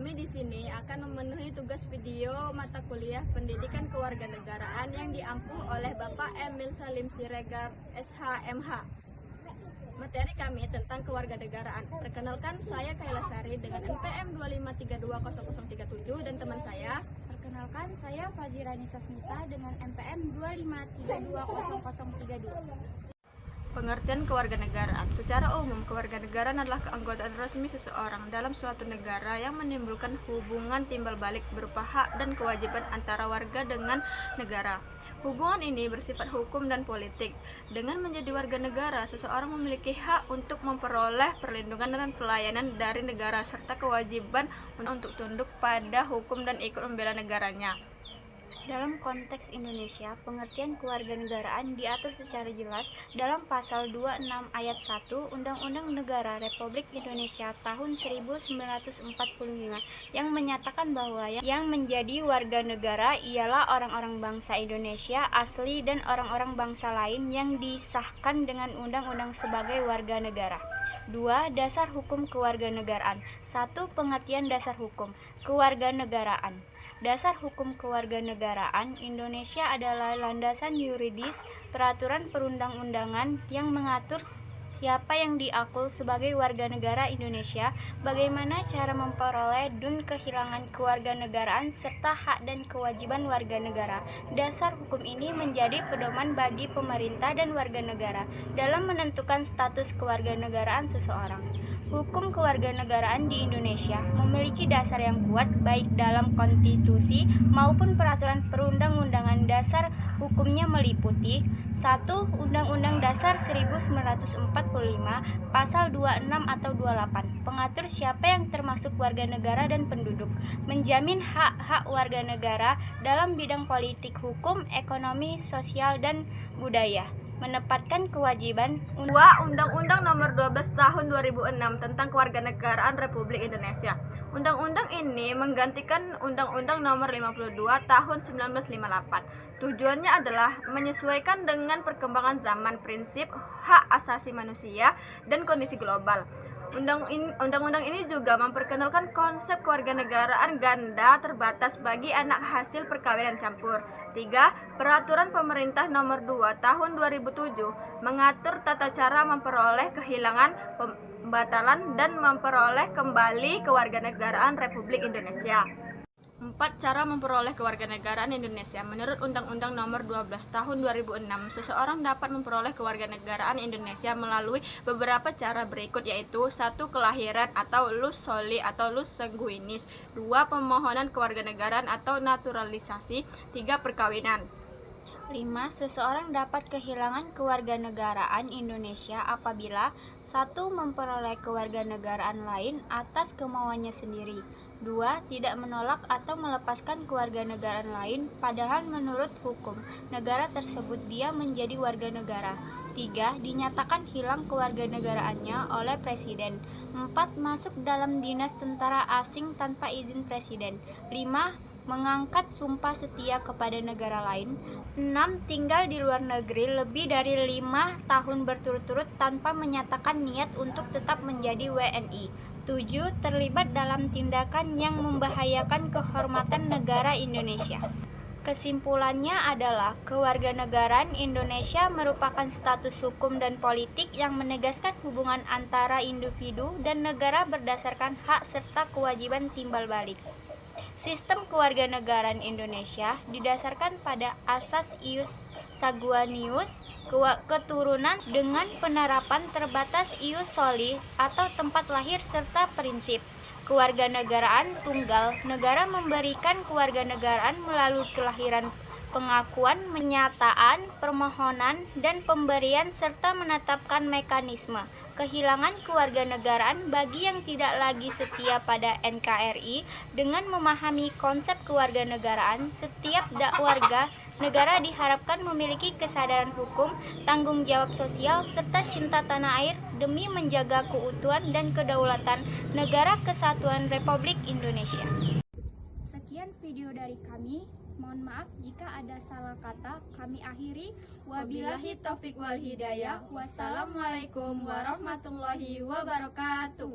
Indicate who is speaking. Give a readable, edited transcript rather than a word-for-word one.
Speaker 1: Kami di sini akan memenuhi tugas video mata kuliah Pendidikan Kewarganegaraan yang diampu oleh Bapak Emil Salim Siregar, SH.MH. Materi kami tentang kewarganegaraan. Perkenalkan, saya Kayla Sari dengan NPM 253200037 dan teman saya.
Speaker 2: Perkenalkan, saya Fajirani Sasmita dengan NPM 253200032.
Speaker 1: Pengertian kewarganegaraan. Secara umum, kewarganegaraan adalah keanggotaan resmi seseorang dalam suatu negara yang menimbulkan hubungan timbal balik berupa hak dan kewajiban antara warga dengan negara. Hubungan ini bersifat hukum dan politik. Dengan menjadi warga negara, seseorang memiliki hak untuk memperoleh perlindungan dan pelayanan dari negara serta kewajiban untuk tunduk pada hukum dan ikut membela negaranya.
Speaker 2: Dalam konteks Indonesia, pengertian kewarganegaraan diatur secara jelas dalam Pasal 26 Ayat 1 Undang-Undang Negara Republik Indonesia tahun 1945 yang menyatakan bahwa yang menjadi warga negara ialah orang-orang bangsa Indonesia asli dan orang-orang bangsa lain yang disahkan dengan undang-undang sebagai warga negara. 2. Dasar hukum kewarganegaraan. 1. Pengertian dasar hukum kewarganegaraan. Dasar hukum kewarganegaraan Indonesia adalah landasan yuridis peraturan perundang-undangan yang mengatur siapa yang diakui sebagai warga negara Indonesia, bagaimana cara memperoleh dan kehilangan kewarganegaraan serta hak dan kewajiban warga negara. Dasar hukum ini menjadi pedoman bagi pemerintah dan warga negara dalam menentukan status kewarganegaraan seseorang. Hukum kewarganegaraan di Indonesia memiliki dasar yang kuat baik dalam konstitusi maupun peraturan perundang-undangan. Dasar hukumnya meliputi 1. Undang-Undang Dasar 1945 Pasal 26 atau 28 pengatur siapa yang termasuk warga negara dan penduduk, menjamin hak-hak warga negara dalam bidang politik, hukum, ekonomi, sosial, dan budaya, menempatkan kewajiban.
Speaker 1: 2. Undang-Undang Nomor 12 Tahun 2006 tentang Kewarganegaraan Republik Indonesia. Undang-undang ini menggantikan Undang-Undang Nomor 52 Tahun 1958. Tujuannya adalah menyesuaikan dengan perkembangan zaman, prinsip hak asasi manusia, dan kondisi global. Undang-undang ini juga memperkenalkan konsep kewarganegaraan ganda terbatas bagi anak hasil perkawinan campur. 3. Peraturan Pemerintah Nomor 2 Tahun 2007 mengatur tata cara memperoleh kehilangan, pembatalan, dan memperoleh kembali kewarganegaraan Republik Indonesia. 4. Cara memperoleh kewarganegaraan Indonesia. Menurut Undang-Undang Nomor 12 Tahun 2006, seseorang dapat memperoleh kewarganegaraan Indonesia melalui beberapa cara berikut, yaitu 1. Kelahiran atau lus soli atau lus sanguinis. 2. Pemohonan kewarganegaraan atau naturalisasi. 3. Perkawinan.
Speaker 2: 5. Seseorang dapat kehilangan kewarganegaraan Indonesia apabila 1. Memperoleh kewarganegaraan lain atas kemauannya sendiri. 2. Tidak menolak atau melepaskan kewarganegaraan lain padahal menurut hukum negara tersebut dia menjadi warga negara. 3. Dinyatakan hilang kewarganegaraannya oleh Presiden. 4. Masuk dalam dinas tentara asing tanpa izin Presiden. 5. Mengangkat sumpah setia kepada negara lain. 6. Tinggal di luar negeri lebih dari 5 tahun berturut-turut tanpa menyatakan niat untuk tetap menjadi WNI. 7. Terlibat dalam tindakan yang membahayakan kehormatan negara Indonesia. Kesimpulannya adalah kewarganegaraan Indonesia merupakan status hukum dan politik yang menegaskan hubungan antara individu dan negara berdasarkan hak serta kewajiban timbal balik. Sistem kewarganegaraan Indonesia didasarkan pada asas ius sanguinis, keturunan, dengan penerapan terbatas ius soli atau tempat lahir serta prinsip kewarganegaraan tunggal. Negara memberikan kewarganegaraan melalui kelahiran, pengakuan, penyataan, permohonan, dan pemberian serta menetapkan mekanisme kehilangan kewarganegaraan bagi yang tidak lagi setia pada NKRI. Dengan memahami konsep kewarganegaraan, setiap warga negara diharapkan memiliki kesadaran hukum, tanggung jawab sosial, serta cinta tanah air demi menjaga keutuhan dan kedaulatan Negara Kesatuan Republik Indonesia. Sekian video dari kami. Mohon maaf jika ada salah kata. Kami akhiri.
Speaker 1: Wabillahi taufik wal hidayah. Wassalamualaikum warahmatullahi wabarakatuh.